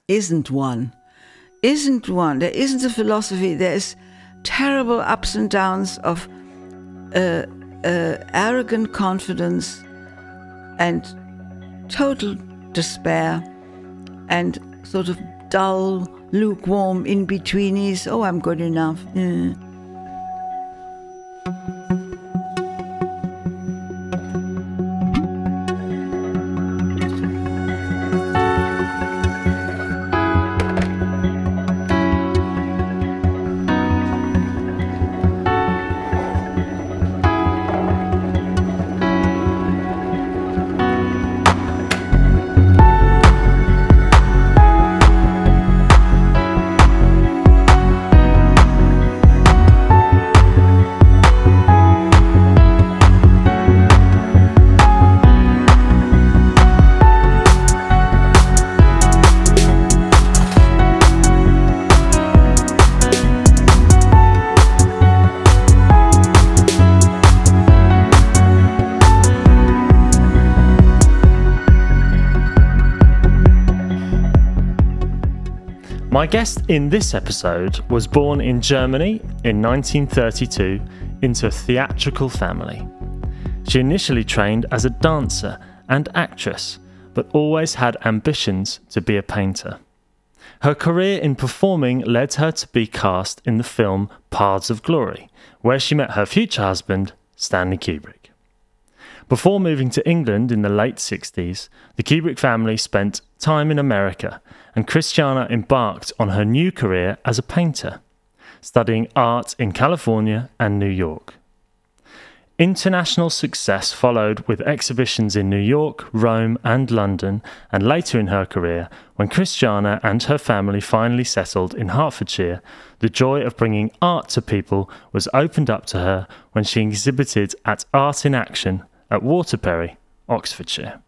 isn't one. There isn't a philosophy. There's terrible ups and downs of arrogant confidence and total despair and sort of dull, lukewarm in-betweenies. Oh, I'm good enough. My guest in this episode was born in Germany in 1932 into a theatrical family. She initially trained as a dancer and actress, but always had ambitions to be a painter. Her career in performing led her to be cast in the film Paths of Glory, where she met her future husband, Stanley Kubrick. Before moving to England in the late 60s, the Kubrick family spent time in America, and Christiane embarked on her new career as a painter, studying art in California and New York. International success followed with exhibitions in New York, Rome and London, and later in her career, when Christiane and her family finally settled in Hertfordshire, the joy of bringing art to people was opened up to her when she exhibited at Art in Action at Waterbury, Oxfordshire.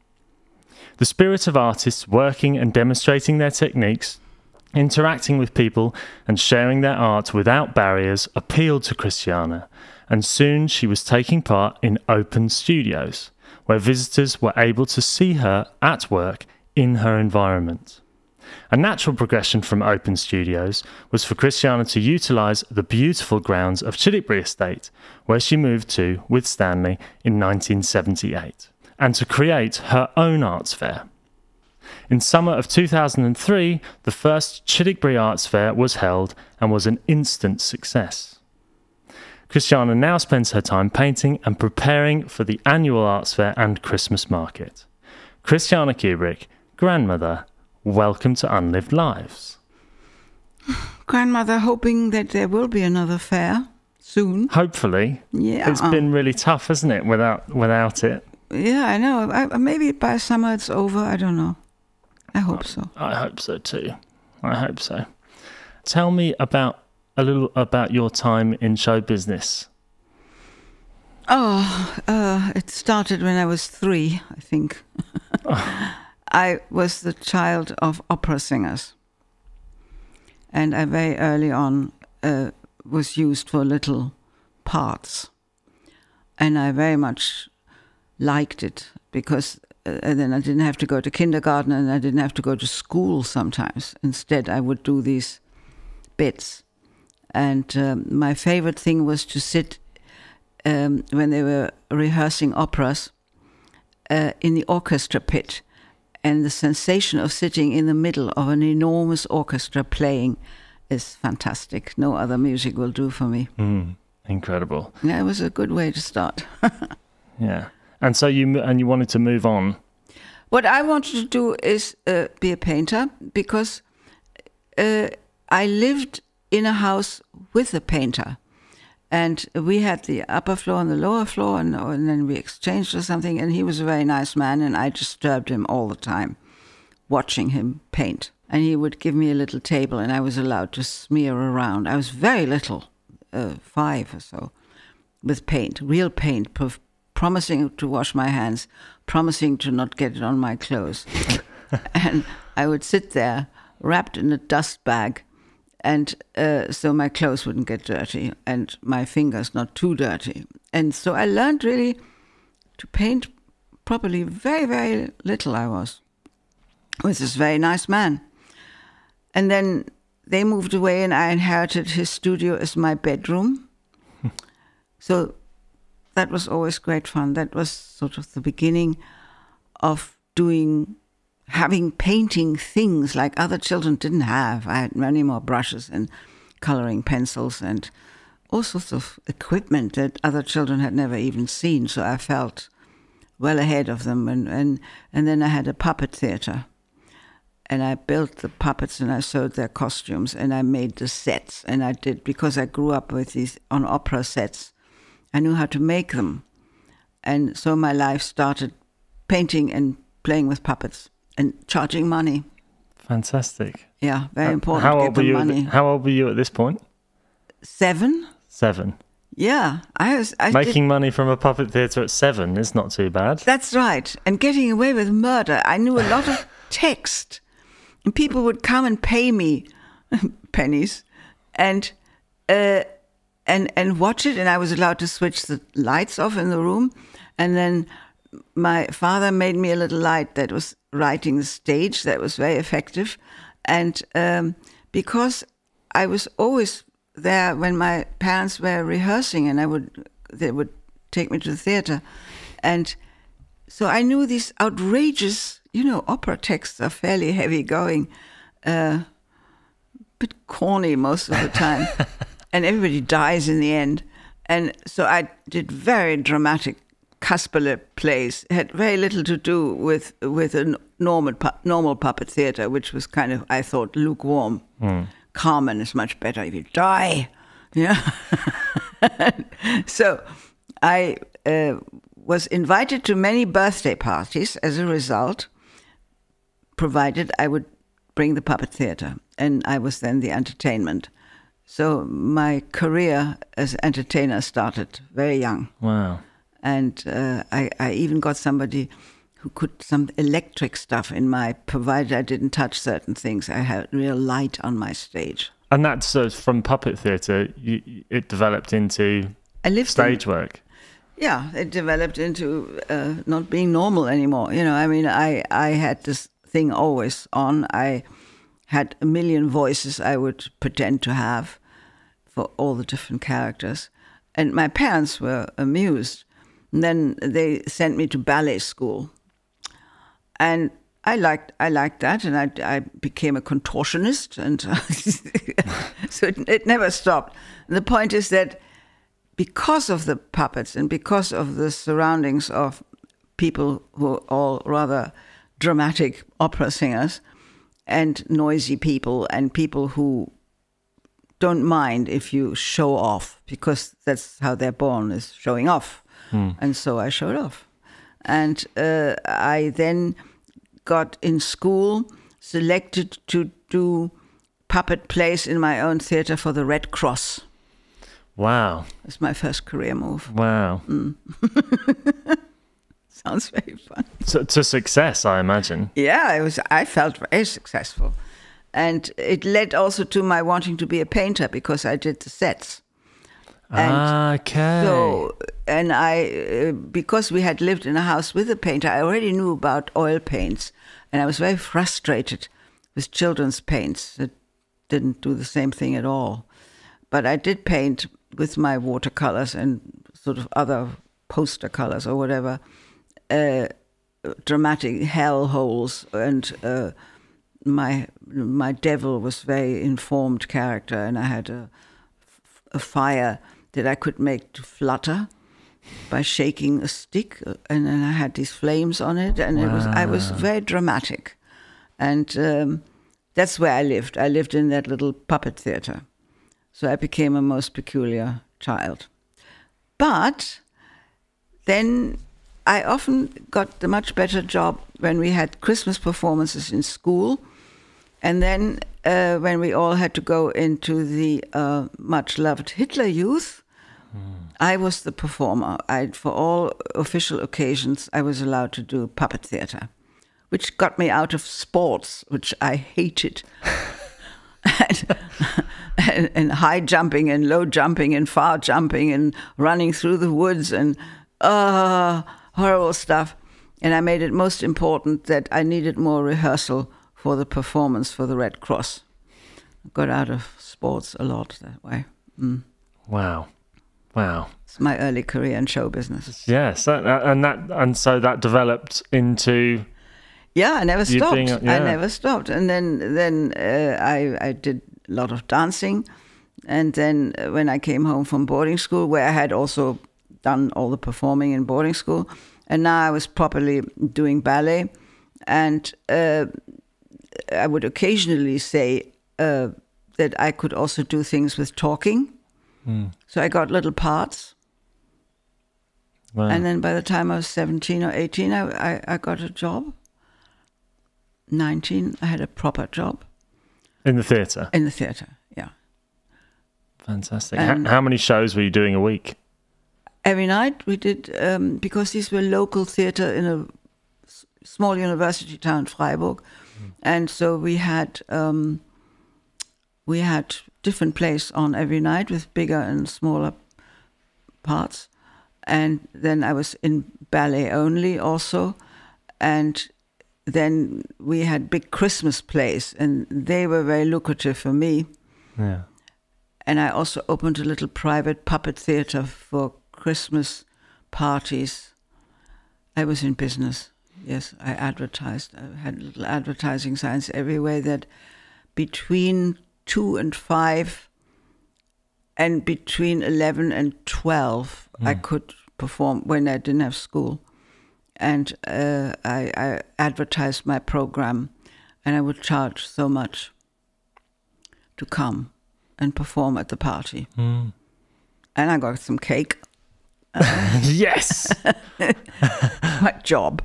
The spirit of artists working and demonstrating their techniques, interacting with people and sharing their art without barriers appealed to Christiane, and soon she was taking part in open studios, where visitors were able to see her at work in her environment. A natural progression from open studios was for Christiane to utilise the beautiful grounds of Chittickbury Estate, where she moved to with Stanley in 1978, and to create her own arts fair. In summer of 2003, the first Chittickbury Arts Fair was held and was an instant success. Christiane now spends her time painting and preparing for the annual arts fair and Christmas market. Christiane Kubrick, grandmother, welcome to Unlived Lives. Grandmother, hoping that there will be another fair soon. Hopefully. Yeah. It's been really tough, hasn't it, without it? Yeah, I know. Maybe by summer it's over. I don't know. I hope so. I hope so too. I hope so. Tell me a little about your time in show business. It started when I was 3, I think. I was the child of opera singers. And I very early on was used for little parts. And I very much liked it because then I didn't have to go to kindergarten and I didn't have to go to school sometimes. Instead, I would do these bits. And my favorite thing was to sit when they were rehearsing operas in the orchestra pit. And the sensation of sitting in the middle of an enormous orchestra playing is fantastic. No other music will do for me. Incredible. Yeah, it was a good way to start. Yeah. And so you wanted to move on. What I wanted to do is be a painter because I lived in a house with a painter. And we had the upper floor and the lower floor, and then we exchanged or something. And he was a very nice man, and I disturbed him all the time, watching him paint. And he would give me a little table, and I was allowed to smear around. I was very little, 5 or so, with paint, real paint, promising to wash my hands, promising to not get it on my clothes. And I would sit there, wrapped in a dust bag, and so my clothes wouldn't get dirty and my fingers not too dirty. And so I learned really to paint properly. Very, very little I was with this very nice man. And then they moved away, and I inherited his studio as my bedroom. So that was always great fun. That was sort of the beginning of having painting things like other children didn't have. I had many more brushes and coloring pencils and all sorts of equipment that other children had never even seen. So I felt well ahead of them. And then I had a puppet theater. And I built the puppets and I sewed their costumes and I made the sets. And I did, because I grew up with these on opera sets, I knew how to make them. And so my life started painting and playing with puppets and charging money. Fantastic. Yeah, very important. How old were you at this point? 7. 7. Yeah, I making money from a puppet theatre at 7 is not too bad. That's right, and getting away with murder. I knew a lot of text, and people would come and pay me pennies, and watch it. And I was allowed to switch the lights off in the room, and then my father made me a little light that was writing the stage. That was very effective, and because I was always there when my parents were rehearsing, and they would take me to the theater, and so I knew these outrageous, opera texts are fairly heavy going, bit corny most of the time, and everybody dies in the end, and so I did very dramatic Kasperle plays. It had very little to do with a normal puppet theater, which was kind of, I thought, lukewarm. Carmen is much better if you die. So I was invited to many birthday parties as a result, provided I would bring the puppet theater. And I was then the entertainment. So my career as entertainer started very young. Wow. And I even got somebody who could some electric stuff provided I didn't touch certain things. I had real light on my stage. And that's from puppet theatre, it developed into stage work. Yeah, it developed into not being normal anymore. I had this thing always on. I had a million voices I would pretend to have for all the different characters. And my parents were amused. And then they sent me to ballet school. And I liked that, and I became a contortionist, and so it never stopped. And the point is that because of the puppets and because of the surroundings of people who are all rather dramatic opera singers and noisy people and people who don't mind if you show off, because that's how they're born, is showing off. And so I showed off. And I then got in school selected to do puppet plays in my own theater for the Red Cross. Wow. That's my first career move. Wow. Sounds very fun. So, to success, I imagine. Yeah, I felt very successful. And it led also to my wanting to be a painter, because I did the sets. And okay. So, and because we had lived in a house with a painter, I already knew about oil paints, and I was very frustrated with children's paints that didn't do the same thing at all. But I did paint with my watercolors and sort of other poster colors or whatever, dramatic hell holes, and my devil was very informed character, and I had a fire that I could make to flutter by shaking a stick, and then I had these flames on it, and I was very dramatic, and that's where I lived. I lived in that little puppet theater, so I became a most peculiar child. But then I often got the much better job when we had Christmas performances in school, and then when we all had to go into the much-loved Hitler Youth, I was the performer. For all official occasions, I was allowed to do puppet theater, which got me out of sports, which I hated. and high jumping and low jumping and far jumping and running through the woods and horrible stuff. And I made it most important that I needed more rehearsal for the performance for the Red Cross. got out of sports a lot that way. Wow. It's my early career in show business. Yes, and so that developed into. Yeah, I never stopped. Yeah. I never stopped, and then I did a lot of dancing, and then when I came home from boarding school, where I had also done all the performing in boarding school, and now I was properly doing ballet, and I would occasionally say that I could also do things with talking. So I got little parts. Wow. And then by the time I was 17 or 18, I got a job. 19, I had a proper job. In the theatre? In the theatre, yeah. Fantastic. How many shows were you doing a week? Every night we did, because these were local theatre in a small university town, Freiburg. And so we had different plays on every night with bigger and smaller parts. And then I was in ballet only also. And then we had big Christmas plays, and they were very lucrative for me. Yeah. And I also opened a little private puppet theatre for Christmas parties. I was in business. Yes, I advertised. I had little advertising signs everywhere that between 2 and 5 and between 11 and 12 I could perform when I didn't have school. And I advertised my program, and I would charge so much to come and perform at the party. And I got some cake. Yes! My job.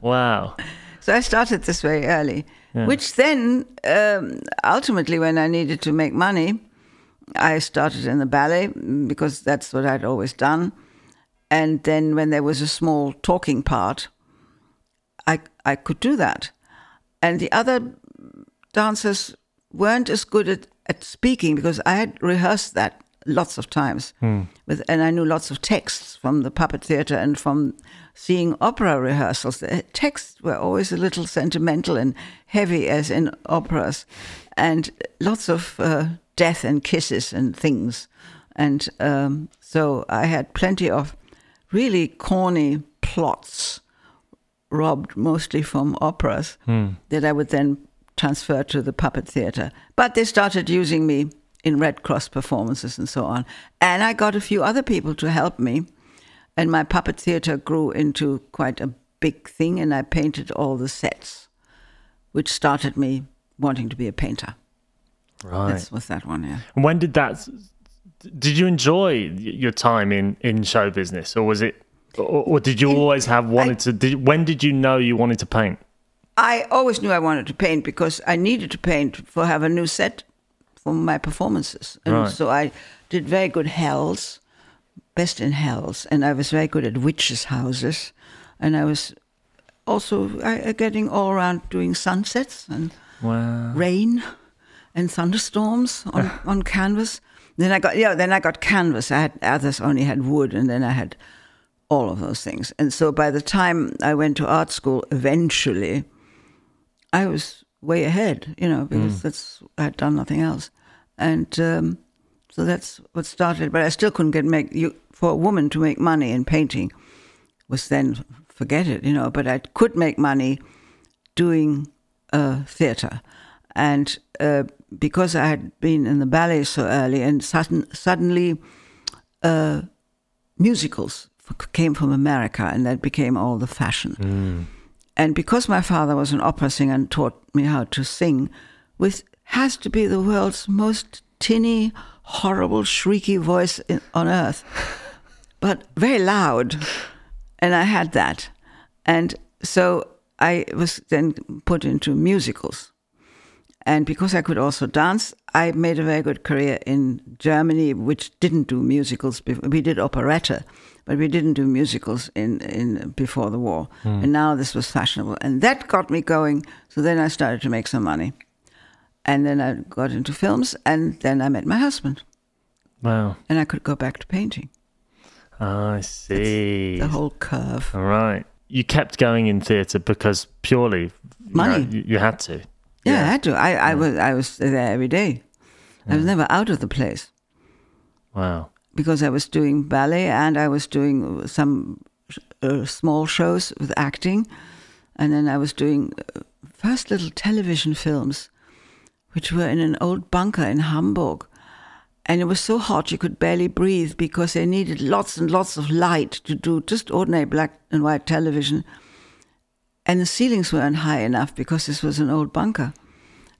Wow. So I started this very early, which then, ultimately, when I needed to make money, I started in the ballet, because that's what I'd always done. And then when there was a small talking part, I could do that. And the other dancers weren't as good at speaking, because I had rehearsed that lots of times. And I knew lots of texts from the puppet theatre and from seeing opera rehearsals. The texts were always a little sentimental and heavy, as in operas, and lots of death and kisses and things. And so I had plenty of really corny plots, robbed mostly from operas, that I would then transfer to the puppet theatre. But they started using me in Red Cross performances and so on. And I got a few other people to help me. And my puppet theatre grew into quite a big thing, and I painted all the sets, which started me wanting to be a painter. Right. That was that one, yeah. And when did you enjoy your time in show business, or was it, or did you always have when did you know you wanted to paint? I always knew I wanted to paint, because I needed to paint for have a new set for my performances. And so I did very good hells, best in hells, and I was very good at witches' houses. And I was also getting all around doing sunsets and rain and thunderstorms on canvas. Then I got canvas. Others only had wood, and then I had all of those things. And so by the time I went to art school, eventually, I was way ahead, because I had done nothing else. And so that's what started. But I still couldn't for a woman to make money in painting was then, forget it, but I could make money doing theatre. And because I had been in the ballet so early, and suddenly musicals came from America, and that became all the fashion. And because my father was an opera singer and taught me how to sing, with has to be the world's most tinny, horrible, shrieky voice on earth, but very loud. And I had that. And so I was then put into musicals. And because I could also dance, I made a very good career in Germany, which didn't do musicals. We did operetta, but we didn't do musicals in before the war. And now this was fashionable. And that got me going. So then I started to make some money. And then I got into films, and then I met my husband. Wow. And I could go back to painting. I see. That's the whole curve. All right. You kept going in theatre because purely money. You had to. Yeah, I had to. I was there every day. I was never out of the place. Wow. Because I was doing ballet and I was doing some small shows with acting. And then I was doing first little television films, which were in an old bunker in Hamburg. And it was so hot you could barely breathe because they needed lots and lots of light to do just ordinary black and white television. And the ceilings weren't high enough because this was an old bunker.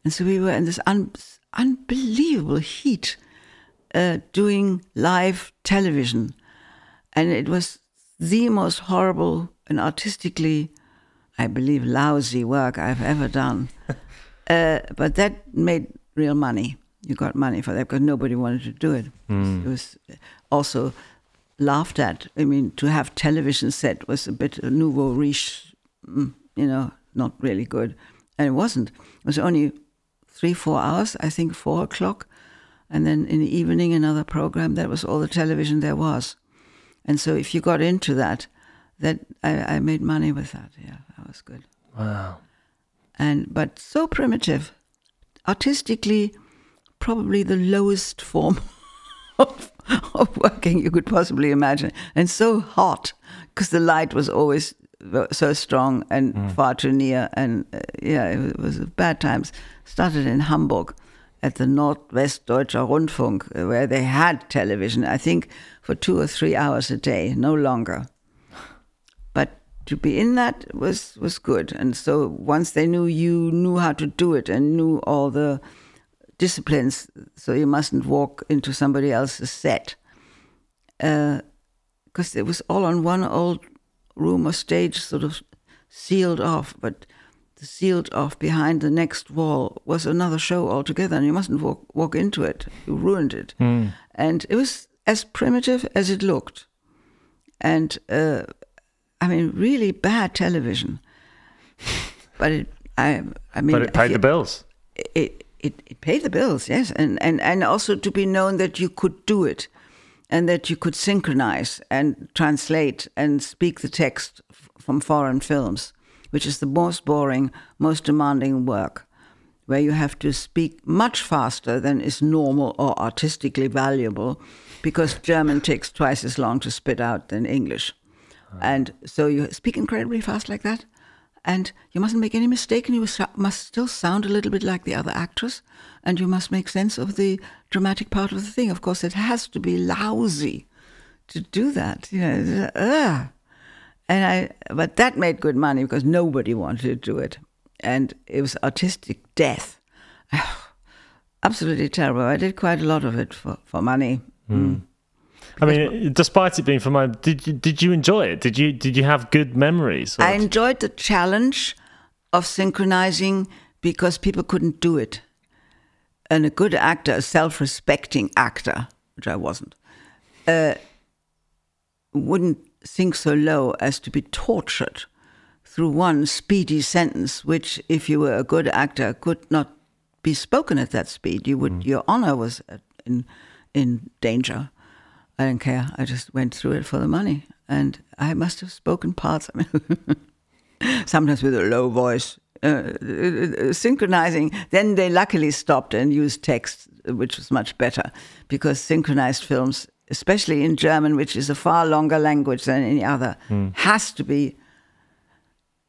And so we were in this unbelievable heat doing live television. And it was the most horrible and artistically, I believe, lousy work I've ever done. But that made real money. You got money for that because nobody wanted to do it. It was also laughed at. I mean, to have television set was a bit nouveau riche, not really good. And it wasn't. It was only 3-4 hours, I think 4 o'clock. And then in the evening, another program. That was all the television there was. And so if you got into that I made money with that. Yeah, that was good. Wow. But so primitive. Artistically, probably the lowest form of working you could possibly imagine. And so hot, because the light was always so strong and far too near. And it was bad times. Started in Hamburg at the Nordwestdeutscher Rundfunk, where they had television, I think, for 2 or 3 hours a day, no longer. But to be in that was good. And so once they knew you knew how to do it and knew all the disciplines, so you mustn't walk into somebody else's set. Because it was all on one old room or stage, sort of sealed off, but the sealed off behind the next wall was another show altogether, and you mustn't walk into it. You ruined it. And it was as primitive as it looked. And really bad television. But it paid the bills. It paid the bills, yes, and also to be known that you could do it, and that you could synchronize and translate and speak the text from foreign films, which is the most boring, most demanding work, where you have to speak much faster than is normal or artistically valuable, because German takes twice as long to spit out than English. And so you speak incredibly fast like that, and you mustn't make any mistake, and you must still sound a little bit like the other actors, and you must make sense of the dramatic part of the thing. Of course, it has to be lousy to do that. But that made good money because nobody wanted to do it, and it was artistic death. Absolutely terrible. I did quite a lot of it for money. I mean, despite it being for money, did you enjoy it? Did you have good memories? I enjoyed the challenge of synchronizing because people couldn't do it. And a good actor, a self-respecting actor, which I wasn't, wouldn't sink so low as to be tortured through one speedy sentence, which, if you were a good actor, could not be spoken at that speed. Your honor was in danger. I didn't care. I just went through it for the money. And I must have spoken parts. I mean, sometimes with a low voice, synchronizing. Then they luckily stopped and used text, which was much better, because synchronized films, especially in German, which is a far longer language than any other, has to be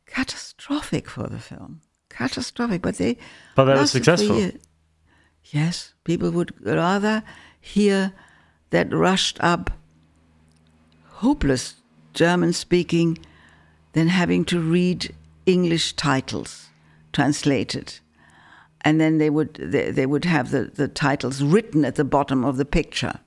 catastrophic for the film. Catastrophic. But they were successful. Yes. People would rather hear that rushed up, hopeless German speaking than having to read English titles translated. And then they would have the titles written at the bottom of the picture.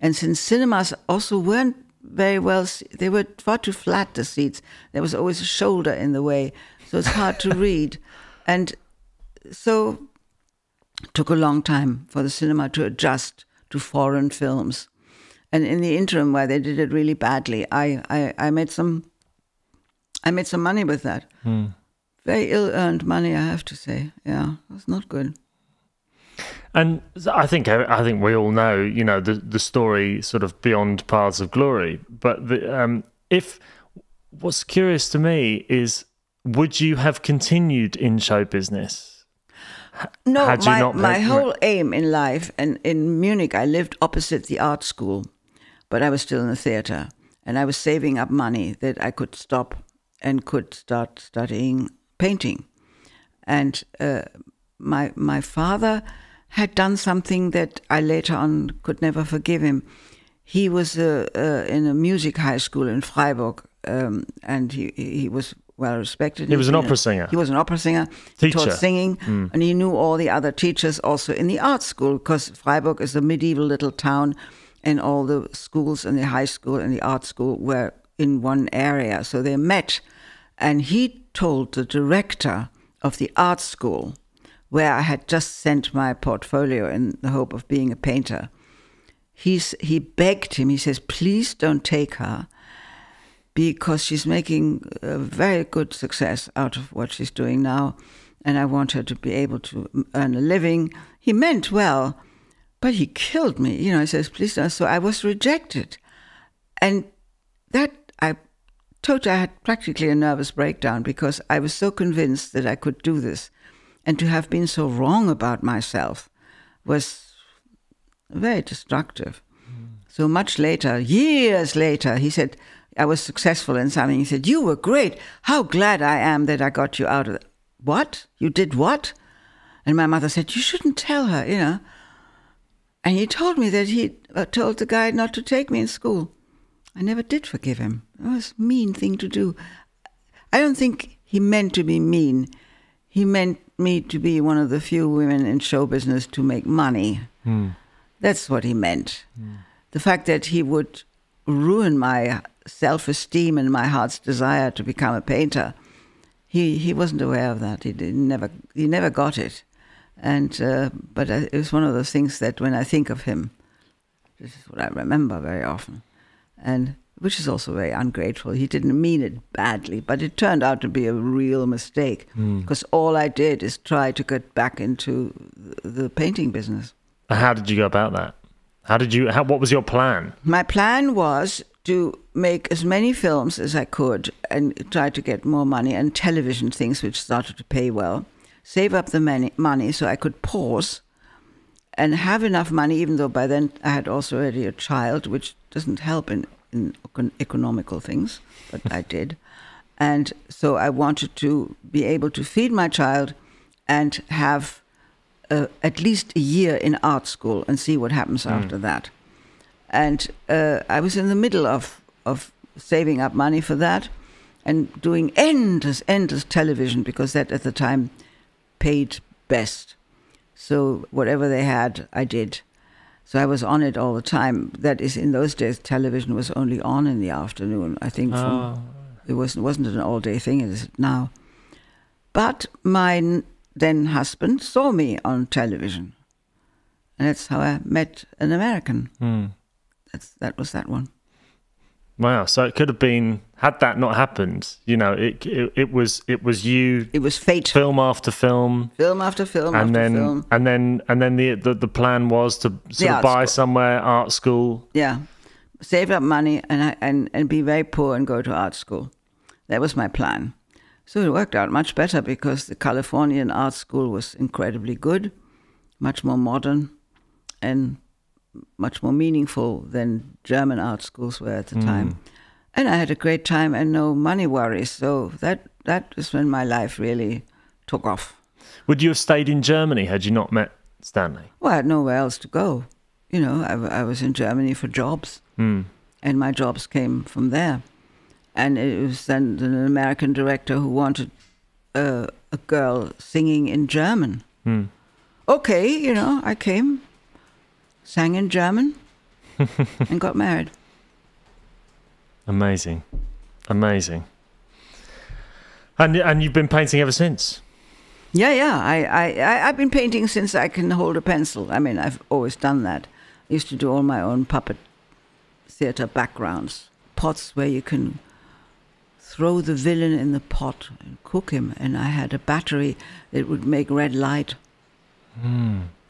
And since cinemas also weren't very well, they were far too flat, the seats. There was always a shoulder in the way, so it's hard to read. And so it took a long time for the cinema to adjust to foreign films. And in the interim, where they did it really badly, I made some money with that. Very ill-earned money, I have to say. Yeah, it was not good. And I think we all know, the story sort of beyond Paths of Glory. But what's curious to me is, would you have continued in show business? No, had you not my whole aim in life, and in Munich I lived opposite the art school, but I was still in the theater, and I was saving up money that I could stop and could start studying painting. And my father had done something that I later on could never forgive him. He was in a music high school in Freiburg, and he was well respected. He was an opera singer. He was an opera singer. He taught singing, and he knew all the other teachers also in the art school, because Freiburg is a medieval little town, and all the schools and the high school and the art school were in one area. So they met, and he told the director of the art school, where I had just sent my portfolio in the hope of being a painter. He begged him, he says, please don't take her, because she's making a very good success out of what she's doing now, and I want her to be able to earn a living. He meant well, but he killed me. You know, he says, please don't. So I was rejected. And that I had practically a nervous breakdown, because I was so convinced that I could do this. And to have been so wrong about myself was very destructive. So much later, years later, he said, I was successful in something. He said, you were great. How glad I am that I got you out of it. What? You did what? And my mother said, you shouldn't tell her, you know. And he told me that he told the guy not to take me in school. I never did forgive him. It was a mean thing to do. I don't think he meant to be mean. He meant me to be one of the few women in show business to make money. That's what he meant. The fact that he would ruin my self-esteem and my heart's desire to become a painter, he wasn't aware of that. He never got it. And but it was one of those things that when I think of him, this is what I remember very often, and which is also very ungrateful. He didn't mean it badly, but it turned out to be a real mistake, because all I did is try to get back into the painting business. How did you go about that? What was your plan? My plan was to make as many films as I could and try to get more money, and television things which started to pay well, save up the money so I could pause and have enough money, even though by then I had also already a child, which doesn't help in economical things, but I did. And so I wanted to be able to feed my child and have at least a year in art school and see what happens after that. And I was in the middle of saving up money for that and doing endless television, because that at the time paid best. So whatever they had, I did. So I was on it all the time. That is, in those days, television was only on in the afternoon. I think it wasn't an all-day thing as it is now. But my then husband saw me on television, and that's how I met an American. That was that one. Wow! So it could have been, had that not happened, you know, it was you. It was fate. Film after film. Film after film and after then, film. And then the plan was to sort of buy somewhere, art school. Yeah, save up money and be very poor and go to art school. That was my plan. So it worked out much better, because the Californian art school was incredibly good, much more modern, and much more meaningful than German art schools were at the time. And I had a great time and no money worries. So that is when my life really took off. Would you have stayed in Germany had you not met Stanley? Well, I had nowhere else to go. You know, I was in Germany for jobs, and my jobs came from there. And it was then an American director who wanted a girl singing in German. Okay, you know, I came, sang in German, and got married. Amazing. And you've been painting ever since? Yeah. I've been painting since I can hold a pencil. I mean, I've always done that. I used to do all my own puppet theater backgrounds, pots where you can throw the villain in the pot and cook him. And I had a battery that would make red light.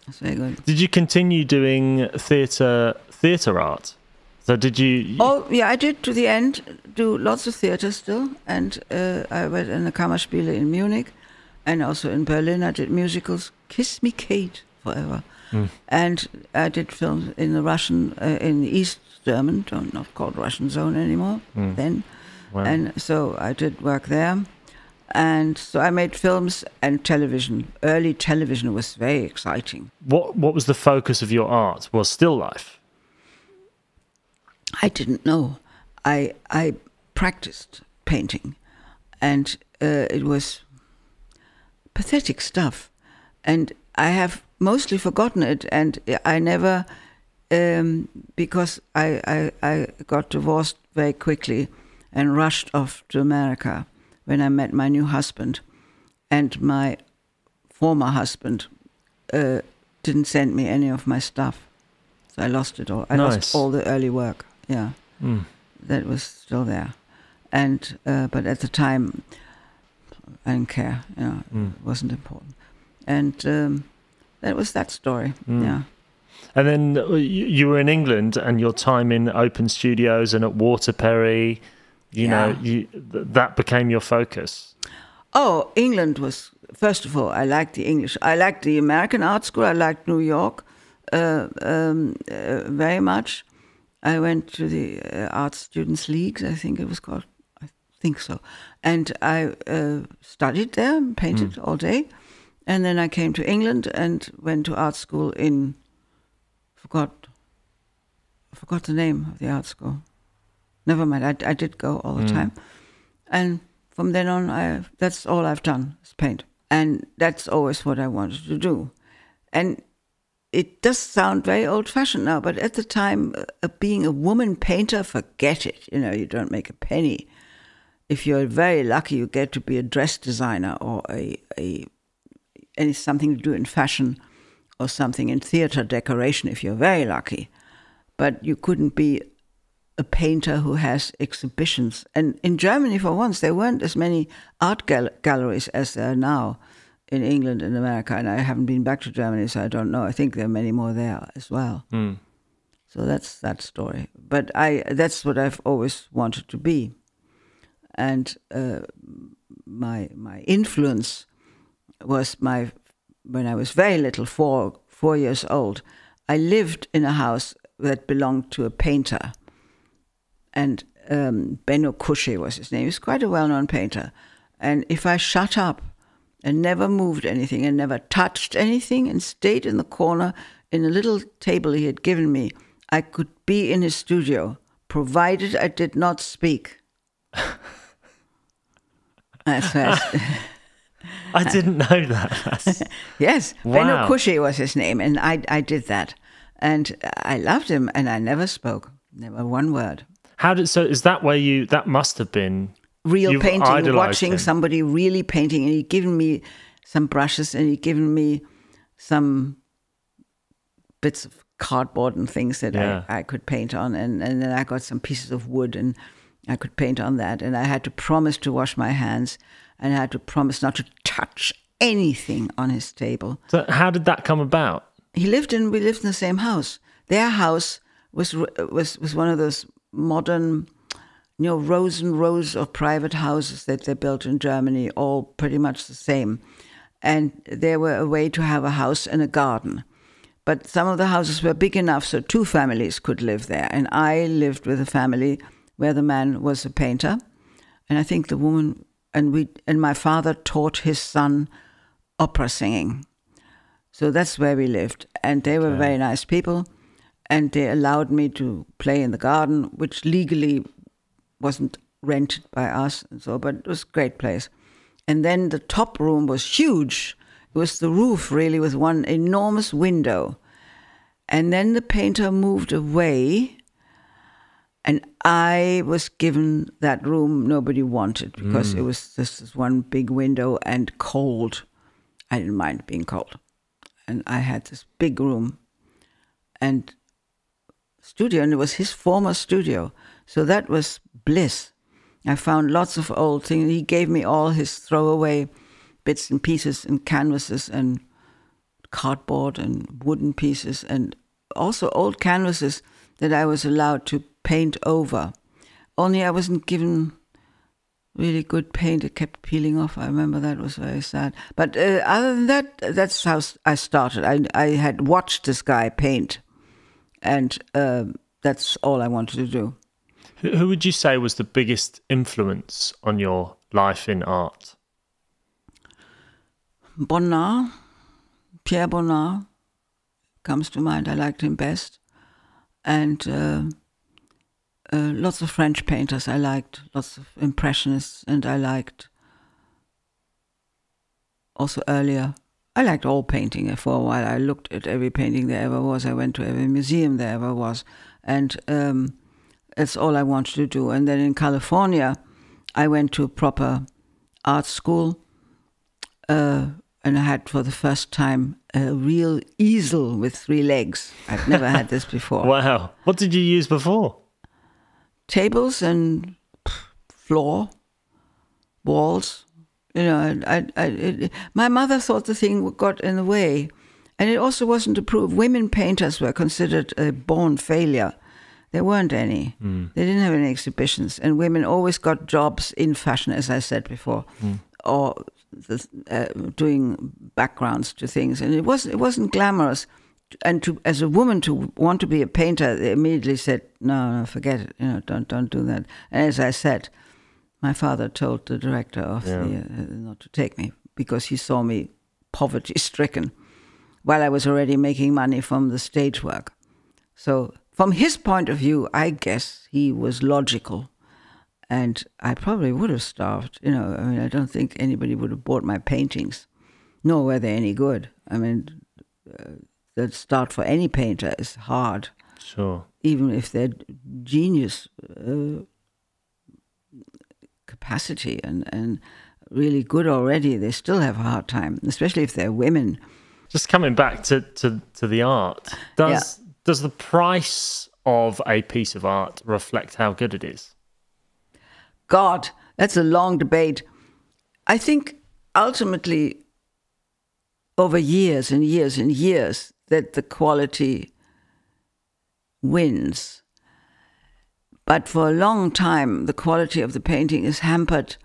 That's very good. Did you continue doing theater art? So did you? Oh, yeah, I did to the end, do lots of theater still. And I went in the Kammerspiele in Munich. And also in Berlin, I did musicals, Kiss Me Kate, forever. And I did films in the Russian, in the East German, not called Russian zone anymore then. Wow. And so I did work there. And so I made films and television. Early television was very exciting. What was the focus of your art? Was still life? I didn't know. I practiced painting, and it was pathetic stuff. And I have mostly forgotten it, and I never, because I got divorced very quickly and rushed off to America when I met my new husband, and my former husband didn't send me any of my stuff, so I lost it all. I lost all the early work. Yeah, that was still there, and but at the time, I didn't care. It wasn't important, and that was that story. Yeah. And then you were in England, and your time in Open Studios and at Waterperry, you know, that became your focus. Oh, England was, first of all, I liked the English. I liked the American art school. I liked New York very much. I went to the Art Students Leagues, I think it was called. I think so. And I studied there, painted all day. And then I came to England and went to art school in, I forgot the name of the art school. Never mind, I did go all the time. And from then on, that's all I've done, is paint. And that's always what I wanted to do. And it does sound very old-fashioned now, but at the time, being a woman painter, forget it. You know, you don't make a penny. If you're very lucky, you get to be a dress designer or something to do in fashion or something in theater decoration if you're very lucky. But you couldn't be a painter who has exhibitions. And in Germany, for once, there weren't as many art galleries as there are now in England and America. And I haven't been back to Germany, so I don't know. I think there are many more there as well. So that's that story. But that's what I've always wanted to be. And my influence was when I was very little, 4 years old, I lived in a house that belonged to a painter. And Benno Kusche was his name. He was quite a well-known painter. And if I shut up and never moved anything and never touched anything and stayed in the corner in a little table he had given me, I could be in his studio, provided I did not speak. I didn't know that. Yes, wow. Benno Kusche was his name, and I did that. And I loved him, and I never spoke, never one word. So is that where that must have been real painting, watching him. Somebody really painting, and he'd given me some brushes, and he'd given me some bits of cardboard and things that I could paint on, and then I got some pieces of wood, and I could paint on that, and I had to promise to wash my hands, and I had to promise not to touch anything on his table. So how did that come about? We lived in the same house. Their house was one of those modern, rows and rows of private houses that they built in Germany, all pretty much the same. And they were a way to have a house and a garden. But some of the houses were big enough so 2 families could live there. And I lived with a family where the man was a painter. And I think the woman, and my father taught his son opera singing. So that's where we lived. And they were very nice people. And they allowed me to play in the garden, which legally wasn't rented by us, and so, but it was a great place. And then the top room was huge. It was the roof, really, with one enormous window. And then the painter moved away, and I was given that room nobody wanted, because it was this one big window and cold. I didn't mind being cold. And I had this big room and studio, and it was his former studio. So that was bliss. I found lots of old things. He gave me all his throwaway bits and pieces and canvases and cardboard and wooden pieces, and also old canvases that I was allowed to paint over. Only I wasn't given really good paint. It kept peeling off. I remember that was very sad. But other than that, that's how I started. I had watched this guy paint, and that's all I wanted to do. Who would you say was the biggest influence on your life in art? Bonnard, Pierre Bonnard comes to mind. I liked him best. And lots of French painters I liked, lots of Impressionists, and I liked also earlier. I liked all painting for a while. I looked at every painting there ever was. I went to every museum there ever was. And that's all I wanted to do. And then in California, I went to a proper art school, and I had for the first time a real easel with 3 legs. I've never had this before. Wow. What did you use before? Tables and floor, walls. You know, my mother thought the thing got in the way. And it also wasn't approved. Women painters were considered a born failure. There weren't any. They didn't have any exhibitions. And women always got jobs in fashion, as I said before, or doing backgrounds to things. And it wasn't glamorous. And as a woman to want to be a painter, they immediately said, no, forget it. You know, don't do that. And as I said, my father told the director of not to take me because he saw me poverty-stricken while I was already making money from the stage work. So from his point of view, I guess he was logical. And I probably would have starved. You know, I mean, I don't think anybody would have bought my paintings, nor were they any good. I mean, the start for any painter is hard. Sure. Even if they're genius capacity and really good already, they still have a hard time, especially if they're women. Just coming back to the art, does the price of a piece of art reflect how good it is? God, that's a long debate. I think ultimately, over years and years and years, that the quality wins. But for a long time, the quality of the painting is hampered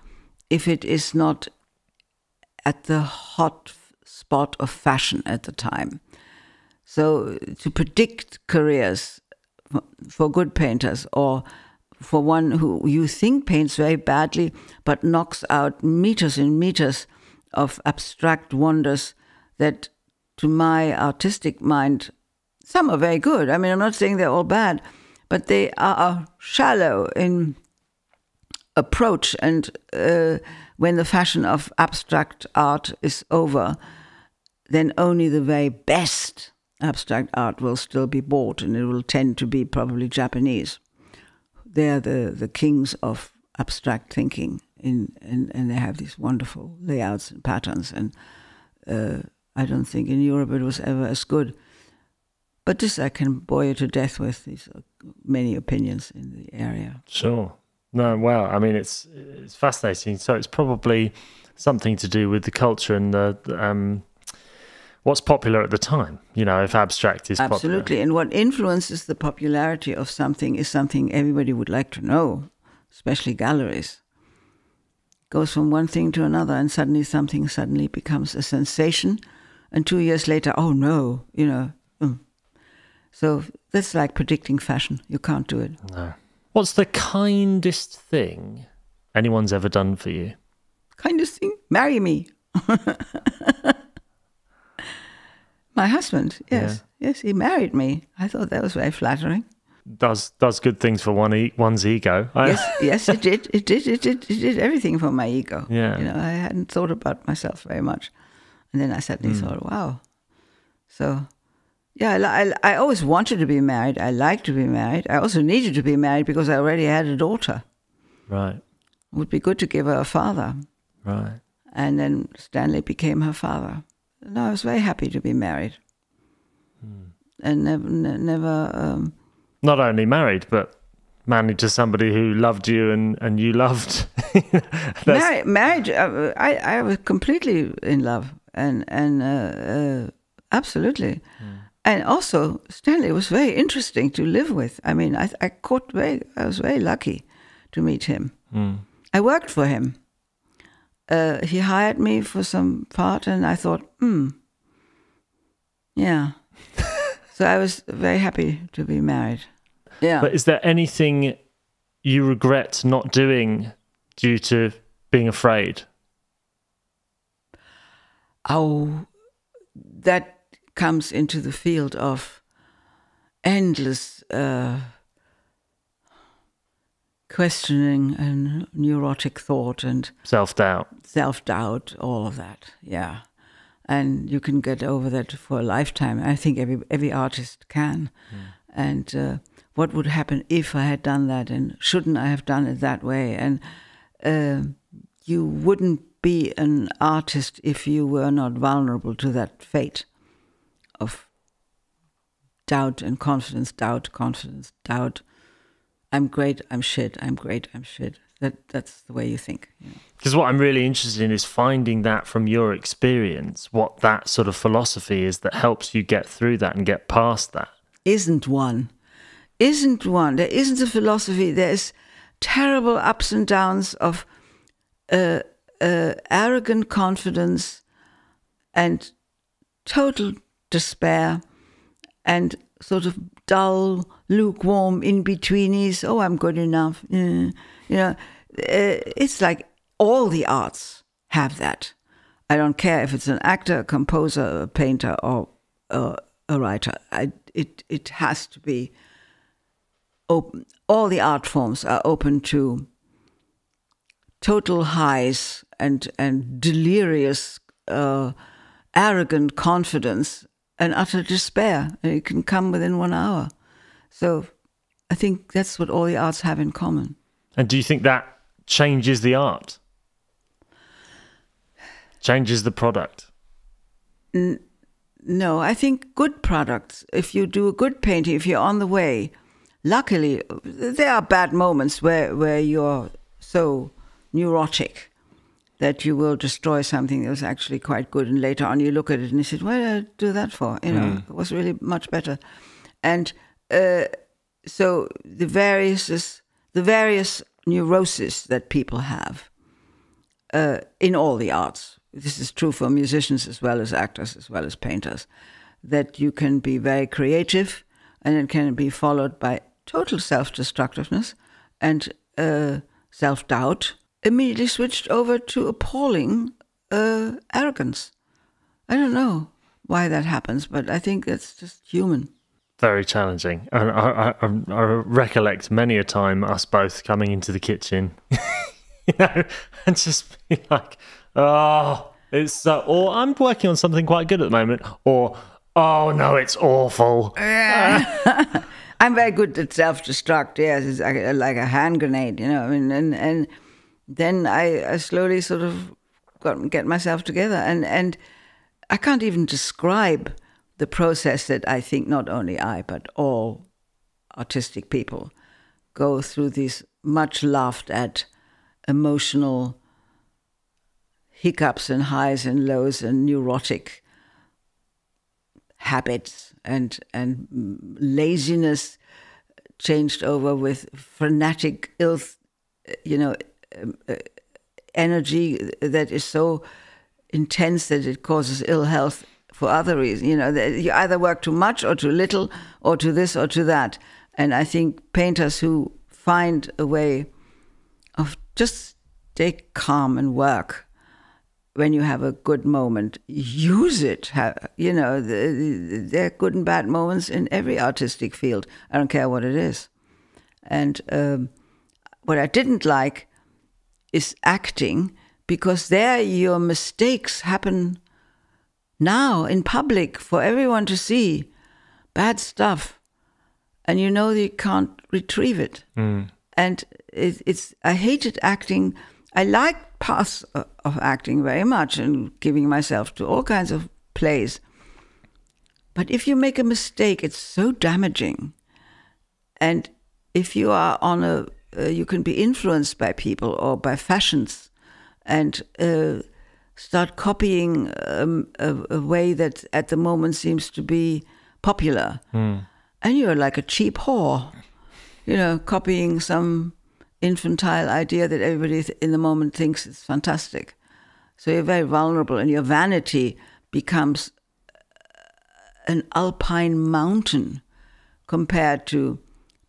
if it is not at the hot spot of fashion at the time. So to predict careers for good painters, or for one who you think paints very badly but knocks out meters and meters of abstract wonders that, to my artistic mind, some are very good. I mean, I'm not saying they're all bad, but they are shallow in approach. And when the fashion of abstract art is over, then only the very best abstract art will still be bought, and it will tend to be probably Japanese. They're the kings of abstract thinking, and they have these wonderful layouts and patterns. And I don't think in Europe it was ever as good. But this I can bore you to death with. These are many opinions in the area. Sure. No, well, I mean, it's fascinating. So it's probably something to do with the culture and the what's popular at the time. You know, if abstract is absolutely popular. And what influences the popularity of something is something everybody would like to know, especially galleries. It goes from one thing to another, and suddenly something becomes a sensation, and 2 years later, oh no, you know. So that's like predicting fashion. You can't do it. No. What's the kindest thing anyone's ever done for you? Kindest thing? Marry me. My husband, yes. Yeah. Yes, he married me. I thought that was very flattering. Does good things for one's ego. Yes, it did. It did everything for my ego. Yeah. You know, I hadn't thought about myself very much. And then I suddenly thought, wow. So, yeah, I always wanted to be married. I liked to be married. I also needed to be married because I already had a daughter. Right. It would be good to give her a father. Right. And then Stanley became her father. And I was very happy to be married. And never not only married, but married to somebody who loved you and you loved. Marriage. I was completely in love, and absolutely. And also, Stanley was very interesting to live with. I mean, I was very lucky to meet him. I worked for him. He hired me for some part, and I thought, yeah. So I was very happy to be married. Yeah. But is there anything you regret not doing due to being afraid? Oh, that comes into the field of endless questioning and neurotic thought and self-doubt, all of that. Yeah. And you can get over that for a lifetime. I think every artist can. And what would happen if I had done that, and shouldn't I have done it that way? And you wouldn't be an artist if you were not vulnerable to that fate of doubt and confidence, doubt, confidence, doubt. I'm great, I'm shit, I'm great, I'm shit. That's the way you think. Because what I'm really interested in is finding that from your experience, what that sort of philosophy is that helps you get through that and get past that. Isn't one. There isn't a philosophy. There's terrible ups and downs of arrogant confidence and total despair and sort of dull, lukewarm in-betweenies. Oh, I'm good enough. It's like all the arts have that. I don't care if it's an actor, a composer, a painter, or a writer. It has to be open. All the art forms are open to total highs and delirious, arrogant confidence and utter despair. And it can come within 1 hour. So I think that's what all the arts have in common. And do you think that changes the art? Changes the product? No, I think good products, if you do a good painting, if you're on the way, luckily, there are bad moments where you're so neurotic that you will destroy something that was actually quite good. And later on you look at it and you say, what did I do that for? It was really much better. And so the various neuroses that people have in all the arts, this is true for musicians as well as actors, as well as painters, that you can be very creative and it can be followed by total self-destructiveness and self-doubt, immediately switched over to appalling arrogance. I don't know why that happens, but I think that's just human. Very challenging. And I recollect many a time us both coming into the kitchen, and just being like, oh, it's so, or I'm working on something quite good at the moment, or, oh no, it's awful. I'm very good at self-destruct, yes, it's like a hand grenade, and then I slowly sort of get myself together, and I can't even describe the process that I think not only I, but all artistic people go through these much laughed at emotional hiccups and highs and lows and neurotic habits and laziness changed over with frenetic energy that is so intense that it causes ill health for other reasons. You either work too much or too little or to this or to that. And I think painters who find a way of just stay calm and work when you have a good moment, use it. There are good and bad moments in every artistic field. I don't care what it is. And what I didn't like is acting, because there your mistakes happen now in public for everyone to see. Bad stuff. And you can't retrieve it. And I hated acting. I liked parts of acting very much and giving myself to all kinds of plays. But if you make a mistake, it's so damaging. And if you are on you can be influenced by people or by fashions and start copying a way that at the moment seems to be popular. And you're like a cheap whore, copying some infantile idea that everybody in the moment thinks is fantastic. So you're very vulnerable, and your vanity becomes an alpine mountain compared to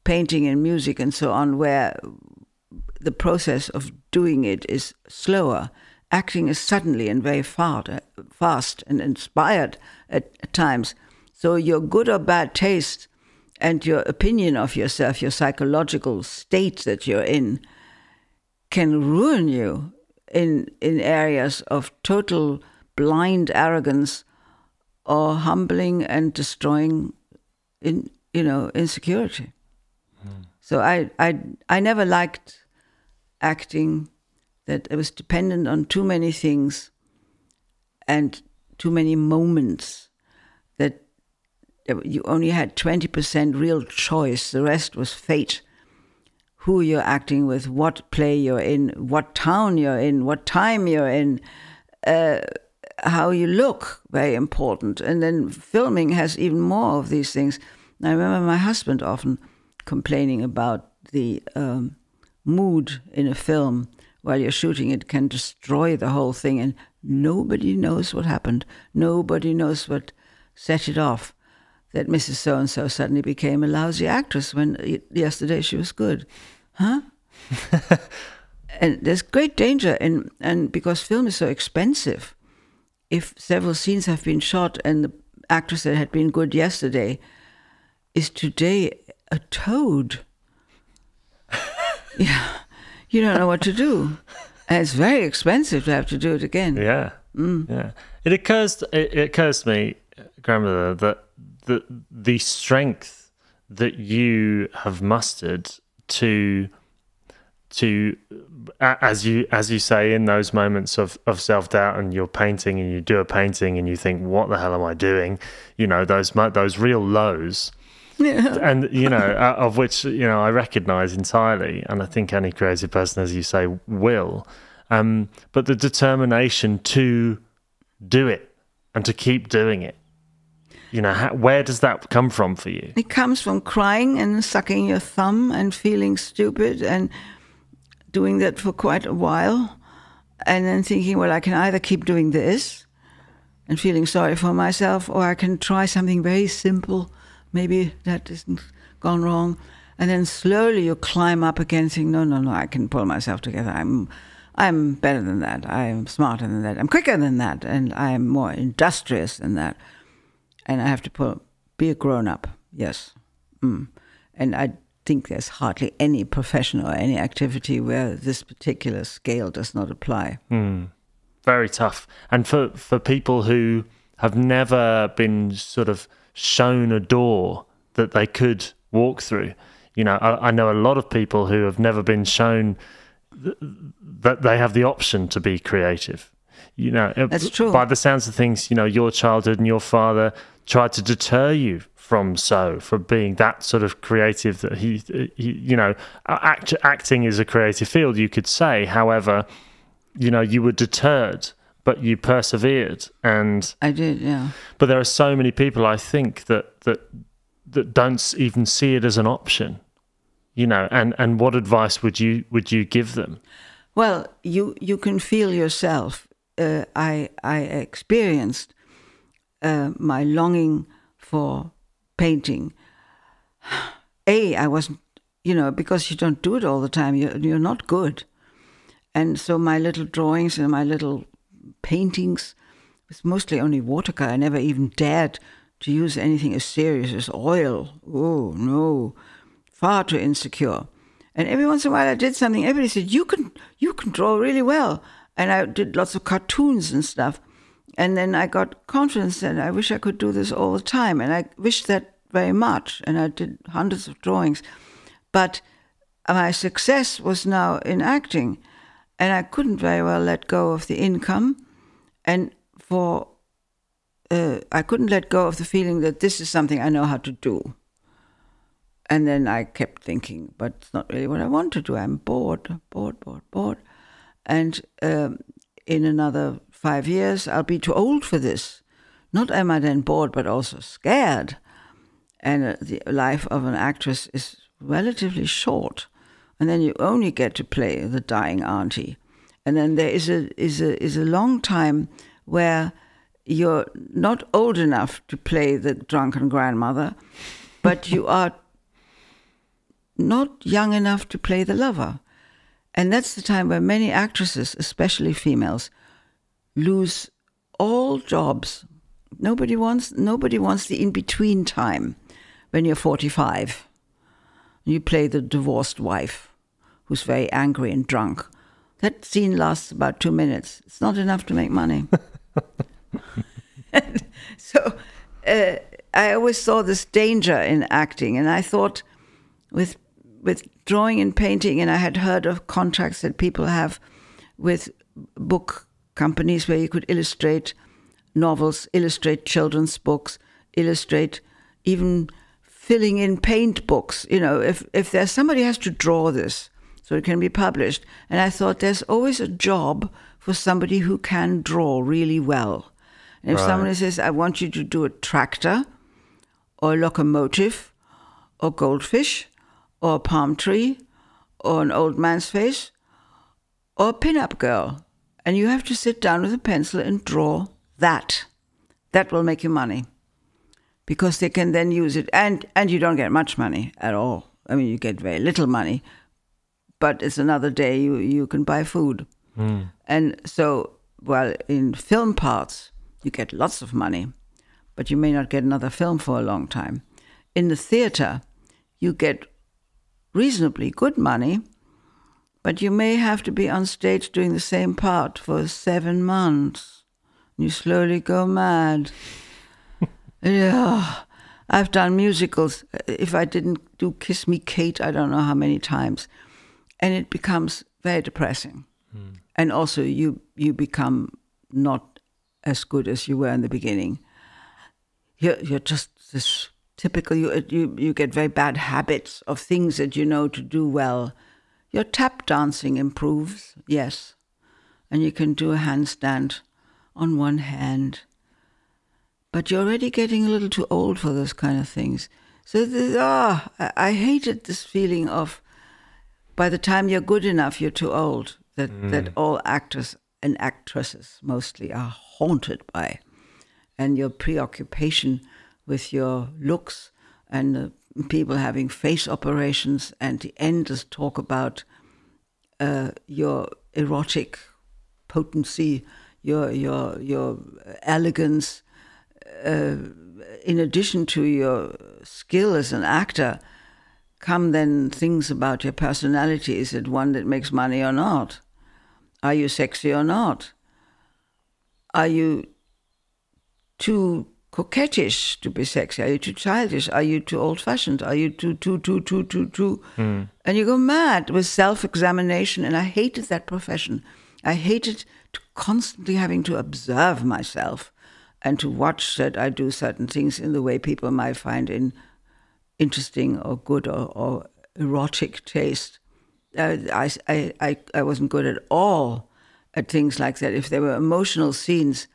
painting and music and so on, where the process of doing it is slower. Acting is suddenly and very fast and inspired at times. So your good or bad taste and your opinion of yourself, your psychological state that you're in, can ruin you in areas of total blind arrogance or humbling and destroying insecurity. So I never liked acting that it was dependent on too many things and too many moments, that you only had 20% real choice. The rest was fate. Who you're acting with, what play you're in, what town you're in, what time you're in, how you look, very important. And then filming has even more of these things. I remember my husband often complaining about the mood in a film while you're shooting. It can destroy the whole thing, and nobody knows what happened. Nobody knows what set it off, that Mrs. So-and-so suddenly became a lousy actress when yesterday she was good. Huh? And there's great danger, and because film is so expensive, if several scenes have been shot and the actress that had been good yesterday is today a toad, yeah, you don't know what to do. And it's very expensive to have to do it again. Yeah. Yeah. It occurs to me, grandmother, that the strength that you have mustered to as you say, in those moments of self-doubt, and you're painting and you do a painting and you think, what the hell am I doing? Those real lows. Yeah. And, of which, I recognize entirely. And I think any creative person, as you say, will. But the determination to do it and to keep doing it, where does that come from for you? It comes from crying and sucking your thumb and feeling stupid and doing that for quite a while. And then thinking, well, I can either keep doing this and feeling sorry for myself, or I can try something very simple. Maybe that isn't gone wrong. And then slowly you climb up again, saying, no, I can pull myself together. I'm better than that. I'm smarter than that. I'm quicker than that. And I'm more industrious than that. And I have to be a grown-up, yes. And I think there's hardly any profession or any activity where this particular scale does not apply. Very tough. And for people who have never been sort of shown a door that they could walk through, I know a lot of people who have never been shown that they have the option to be creative. That's true. By the sounds of things, your childhood and your father tried to deter you from being that sort of creative, that he acting is a creative field, you could say. However, you were deterred, but you persevered. And I did, yeah. But there are so many people, I think, that don't even see it as an option, and what advice would you give them? Well, you can feel yourself. I experienced my longing for painting. I wasn't, because you don't do it all the time, you're not good. And so my little drawings and my little paintings was mostly only watercolor. I never even dared to use anything as serious as oil. Oh, no, far too insecure. And every once in a while I did something, everybody said, you can draw really well. And I did lots of cartoons and stuff. And then I got confidence that I wish I could do this all the time. And I wished that very much. And I did hundreds of drawings. But my success was now in acting. And I couldn't very well let go of the income. And I couldn't let go of the feeling that this is something I know how to do. And then I kept thinking, but it's not really what I want to do. I'm bored. And in another 5 years, I'll be too old for this. Not am I then bored, but also scared. And the life of an actress is relatively short. and then you only get to play the dying auntie. And then there is a long time where you're not old enough to play the drunken grandmother, but you are not young enough to play the lover. And that's the time where many actresses, especially females, lose all jobs. Nobody wants the in-between time when you're 45. You play the divorced wife who's very angry and drunk. That scene lasts about 2 minutes. It's not enough to make money. So I always saw this danger in acting, and I thought with drawing and painting, and I had heard of contracts that people have with book companies where you could illustrate novels, illustrate children's books, illustrate even filling in paint books. You know, if there's somebody has to draw this so it can be published. And I thought there's always a job for somebody who can draw really well. And if somebody says, I want you to do a tractor or a locomotive or goldfish or a palm tree or an old man's face or a pin-up girl, and you have to sit down with a pencil and draw that will make you money, because they can then use it. And you don't get much money at all. I mean, you get very little money, but it's another day you can buy food. And so, well, in film parts, you get lots of money, but you may not get another film for a long time. In the theater, you get reasonably good money, but you may have to be on stage doing the same part for 7 months. You slowly go mad. Yeah, I've done musicals. If I didn't do Kiss Me Kate, I don't know how many times. And it becomes very depressing. And also you become not as good as you were in the beginning. You're just this typical, you get very bad habits of things that you know to do well. Your tap dancing improves, yes. And you can do a handstand on one hand. But you're already getting a little too old for those kind of things. So I hated this feeling of, by the time you're good enough, you're too old. That all actors and actresses mostly are haunted by. And your preoccupation with your looks and people having face operations and the endless talk about your erotic potency, your elegance, in addition to your skill as an actor, come then things about your personality. Is it one that makes money or not? Are you sexy or not? Are you too coquettish to be sexy? Are you too childish? Are you too old-fashioned? Are you too? And you go mad with self-examination, and I hated that profession. I hated constantly having to observe myself and to watch that I do certain things in the way people might find interesting or good or erotic taste. I wasn't good at all at things like that. If there were emotional scenes,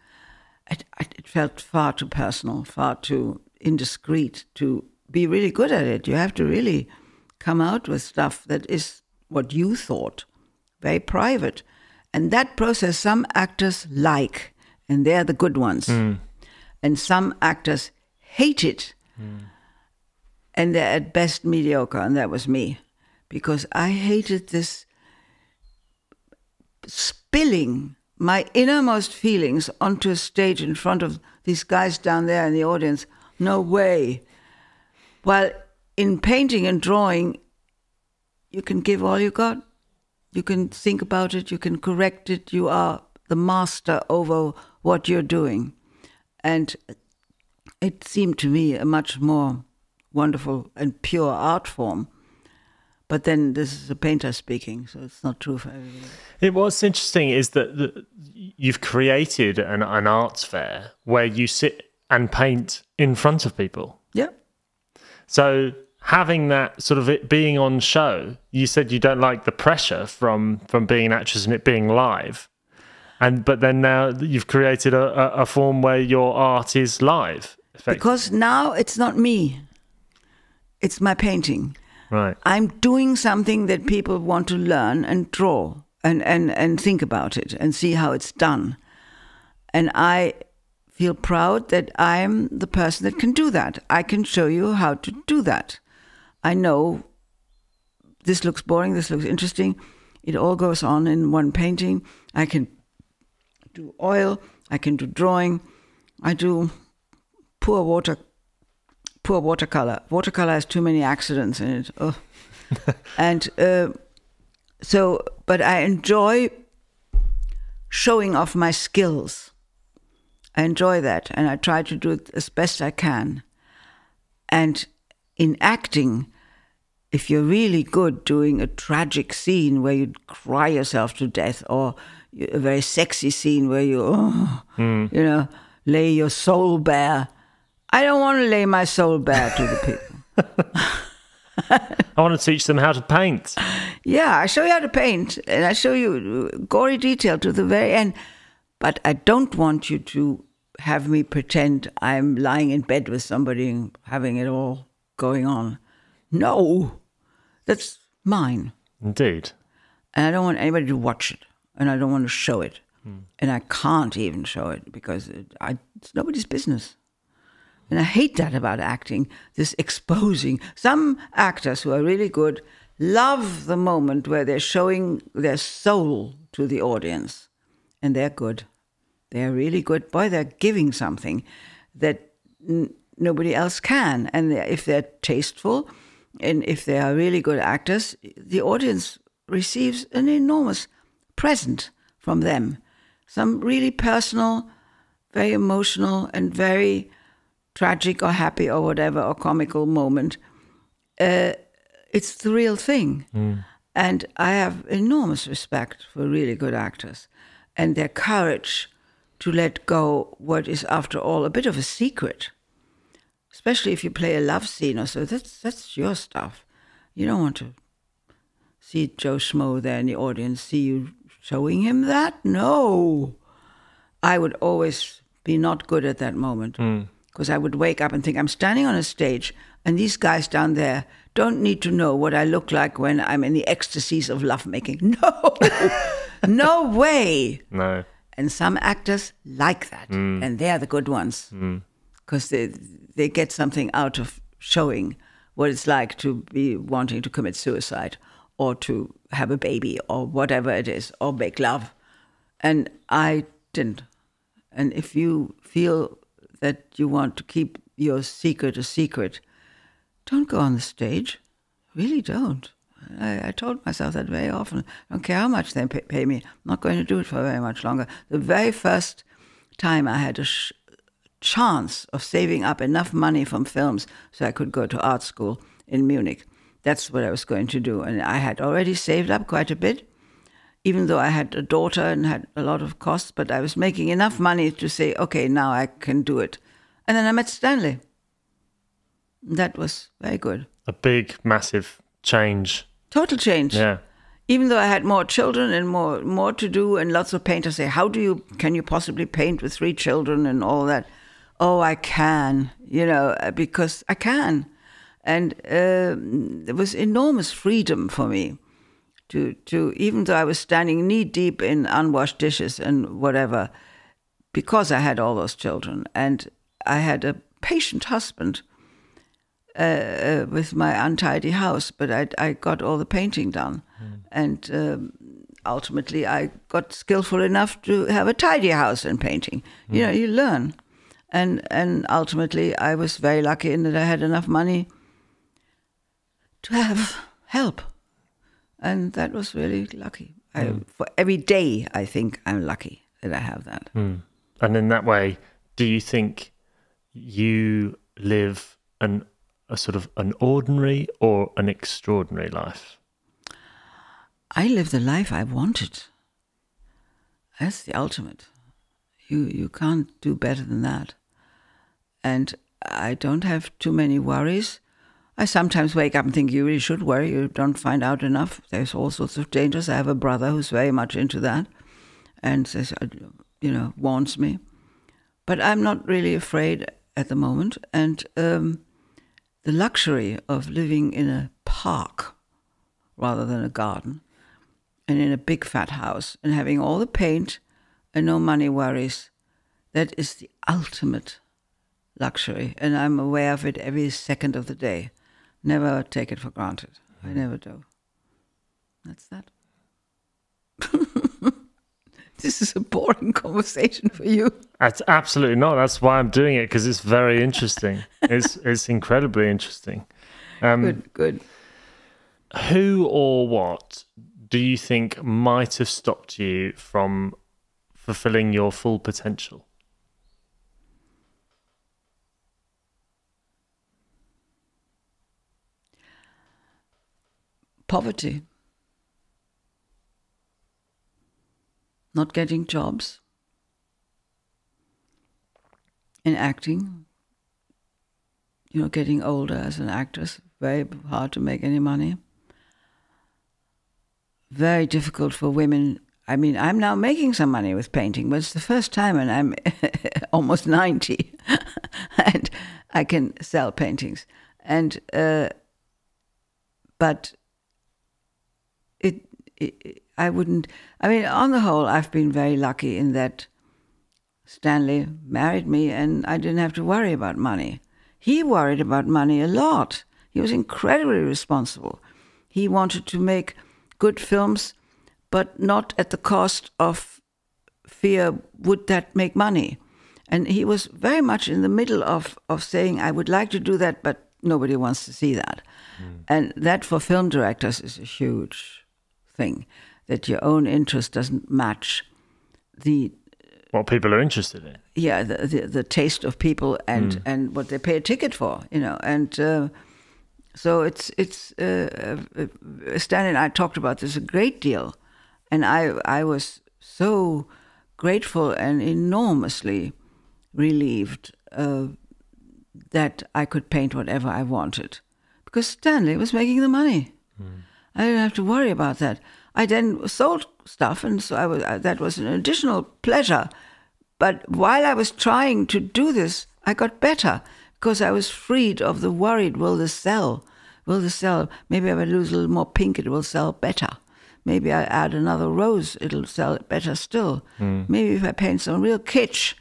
it felt far too personal, far too indiscreet to be really good at it. You have to really come out with stuff that is what you thought, very private. And that process some actors like, and they're the good ones. And some actors hate it. And they're at best mediocre, and that was me. Because I hated this spilling my innermost feelings onto a stage in front of these guys down there in the audience. No way. While in painting and drawing, you can give all you got. You can think about it, you can correct it, you are the master over what you're doing. And it seemed to me a much more wonderful and pure art form. But then this is a painter speaking, so it's not true for everybody. What's interesting is that you've created an arts fair where you sit and paint in front of people. Yeah. So having that sort of it being on show, you said you don't like the pressure from being an actress and it being live. But then now you've created a form where your art is live. Because now it's not me. It's my painting. Right. I'm doing something that people want to learn and draw and think about it and see how it's done. And I feel proud that I'm the person that can do that. I can show you how to do that. I know this looks boring, this looks interesting. It all goes on in one painting. I can do oil, I can do drawing, I do poor watercolor. Watercolor has too many accidents in it. Oh. And but I enjoy showing off my skills. I enjoy that, and I try to do it as best I can. And in acting, if you're really good doing a tragic scene where you cry yourself to death, or a very sexy scene where you, lay your soul bare, I don't want to lay my soul bare to the people. I want to teach them how to paint. Yeah, I show you how to paint, and I show you gory detail to the very end. But I don't want you to have me pretend I'm lying in bed with somebody and having it all going on. No, that's mine. Indeed. And I don't want anybody to watch it, and I don't want to show it. And I can't even show it because it's nobody's business. And I hate that about acting, this exposing. Some actors who are really good love the moment where they're showing their soul to the audience. And they're good. They're really good. Boy, they're giving something that nobody else can. And if they're tasteful, and if they are really good actors, the audience receives an enormous present from them. Some really personal, very emotional, and very tragic or happy or whatever, or comical moment. It's the real thing. And I have enormous respect for really good actors and their courage to let go what is, after all, a bit of a secret. Especially if you play a love scene or so, that's your stuff. You don't want to see Joe Schmo there in the audience, see you showing him that? No. I would always be not good at that moment. Because I would wake up and think, I'm standing on a stage, and these guys down there don't need to know what I look like when I'm in the ecstasies of lovemaking. No, no way. No. And some actors like that, and they're the good ones, because they get something out of showing what it's like to be wanting to commit suicide, or to have a baby, or whatever it is, or make love. And I didn't. And if you feel that you want to keep your secret a secret, don't go on the stage. Really don't. I told myself that very often. I don't care how much they pay me. I'm not going to do it for very much longer. The very first time I had a chance of saving up enough money from films so I could go to art school in Munich, that's what I was going to do. And I had already saved up quite a bit, even though I had a daughter and had a lot of costs, but I was making enough money to say, okay, now I can do it. And then I met Stanley. That was very good. A big, massive change. Total change. Yeah. Even though I had more children and more to do, and lots of painters say, can you possibly paint with 3 children and all that? Oh, I can, because I can. And there was enormous freedom for me to even though I was standing knee deep in unwashed dishes and whatever, because I had all those children, and I had a patient husband with my untidy house, but I got all the painting done. And ultimately I got skillful enough to have a tidy house in painting. You learn. And ultimately I was very lucky in that I had enough money to have help. And that was really lucky. For every day, I think I'm lucky that I have that. And in that way, do you think you live a sort of an ordinary or an extraordinary life? I live the life I wanted. That's the ultimate. You can't do better than that. And I don't have too many worries. I sometimes wake up and think you really should worry. You don't find out enough. There's all sorts of dangers. I have a brother who's very much into that and says, warns me. But I'm not really afraid at the moment. And the luxury of living in a park rather than a garden, and in a big fat house, and having all the paint and no money worries, that is the ultimate luxury. And I'm aware of it every second of the day. Never take it for granted. I never do. That's that. This is a boring conversation for you. That's absolutely not. That's why I'm doing it, because it's very interesting. It's incredibly interesting. Good. Who or what do you think might have stopped you from fulfilling your full potential? Poverty. Not getting jobs in acting. You know, getting older as an actress, very hard to make any money. Very difficult for women. I mean, I'm now making some money with painting, but it's the first time, and I'm almost 90, and I can sell paintings. And but I wouldn't. I mean, on the whole, I've been very lucky in that Stanley married me, and I didn't have to worry about money. He worried about money a lot. He was incredibly responsible. He wanted to make good films, but not at the cost of fear, would that make money? And he was very much in the middle of saying, I would like to do that, but nobody wants to see that. And that for film directors is a huge thing, that your own interest doesn't match the... what people are interested in. Yeah, the taste of people and what they pay a ticket for, you know. And so it's Stan and I talked about this a great deal. And I was so grateful and enormously relieved that I could paint whatever I wanted. Because Stanley was making the money. I didn't have to worry about that. I then sold stuff, and so that was an additional pleasure. But while I was trying to do this, I got better because I was freed of the worried, will this sell? Will this sell? Maybe if I lose a little more pink, it will sell better. Maybe I add another rose, it'll sell better still. Maybe if I paint some real kitsch,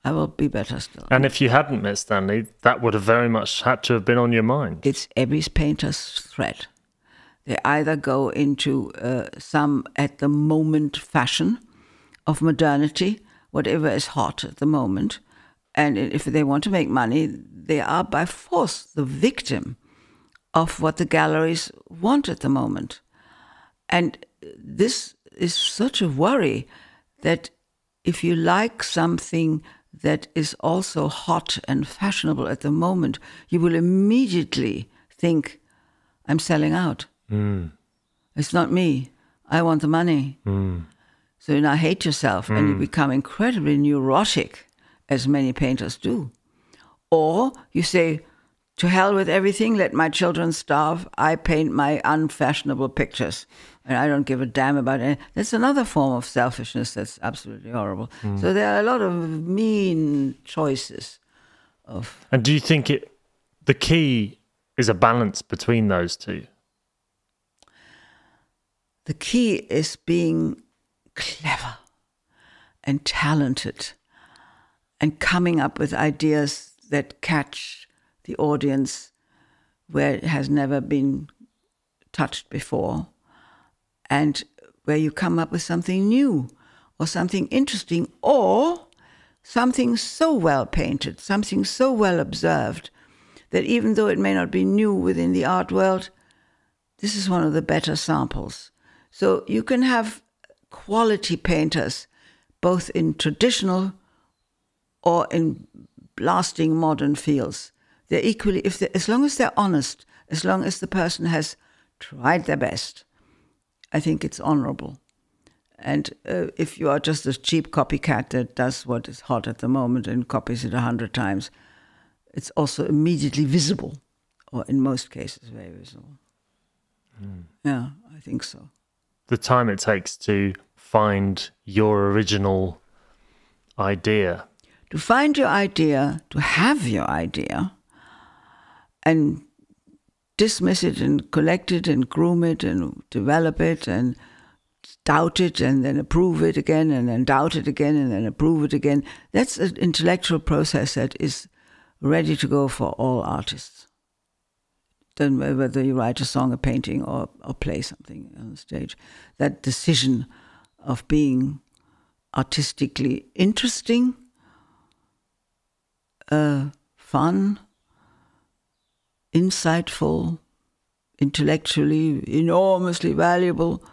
I will be better still. And if you hadn't met Stanley, that would have very much had to have been on your mind. It's every painter's threat. They either go into some at-the-moment fashion of modernity, whatever is hot at the moment, and if they want to make money, they are by force the victim of what the galleries want at the moment. And this is such a worry that if you like something that is also hot and fashionable at the moment, you will immediately think, I'm selling out. It's not me. I want the money. So you now hate yourself and you become incredibly neurotic, as many painters do. Or you say, to hell with everything, let my children starve. I paint my unfashionable pictures and I don't give a damn about it. That's another form of selfishness that's absolutely horrible. So there are a lot of mean choices. And do you think the key is a balance between those two? The key is being clever and talented and coming up with ideas that catch the audience where it has never been touched before, and where you come up with something new or something interesting or something so well painted, something so well observed that even though it may not be new within the art world, this is one of the better samples. So you can have quality painters, both in traditional or in blasting modern fields. They're equally, as long as they're honest, as long as the person has tried their best, I think it's honorable. And if you are just a cheap copycat that does what is hot at the moment and copies it 100 times, it's also immediately visible, or in most cases, very visible. Yeah, I think so. The time it takes to find your original idea. To find your idea, to have your idea, and dismiss it and collect it and groom it and develop it and doubt it and then approve it again and then doubt it again and then approve it again. That's an intellectual process that is ready to go for all artists. Doesn't matter whether you write a song, a painting, or play something on the stage. That decision of being artistically interesting, fun, insightful, intellectually enormously valuable,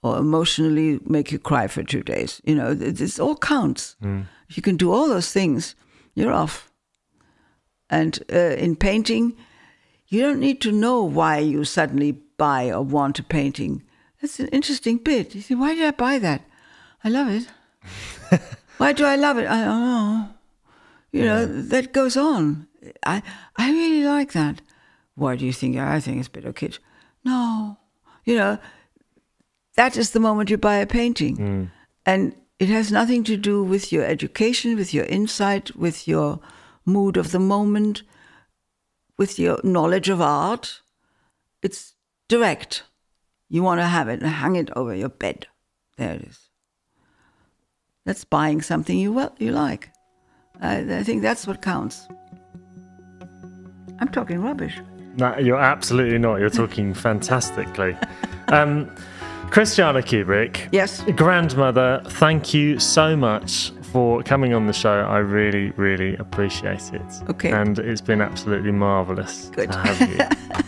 or emotionally make you cry for 2 days. You know, this all counts. If you can do all those things, you're off. And in painting, you don't need to know why you suddenly buy or want a painting. That's an interesting bit. You say, why did I buy that? I love it. Why do I love it? I don't know. You know, that goes on. I really like that. Why do you think? I think it's a bit of kitsch. No. You know, that is the moment you buy a painting. And it has nothing to do with your education, with your insight, with your mood of the moment, with your knowledge of art. It's direct. You want to have it and hang it over your bed. There it is. That's buying something you like. I think that's what counts. I'm talking rubbish. No, you're absolutely not. You're talking fantastically. Christiane Kubrick. Yes. Grandmother, thank you so much for coming on the show. I really, really appreciate it. Okay. And it's been absolutely marvellous Good. to have you.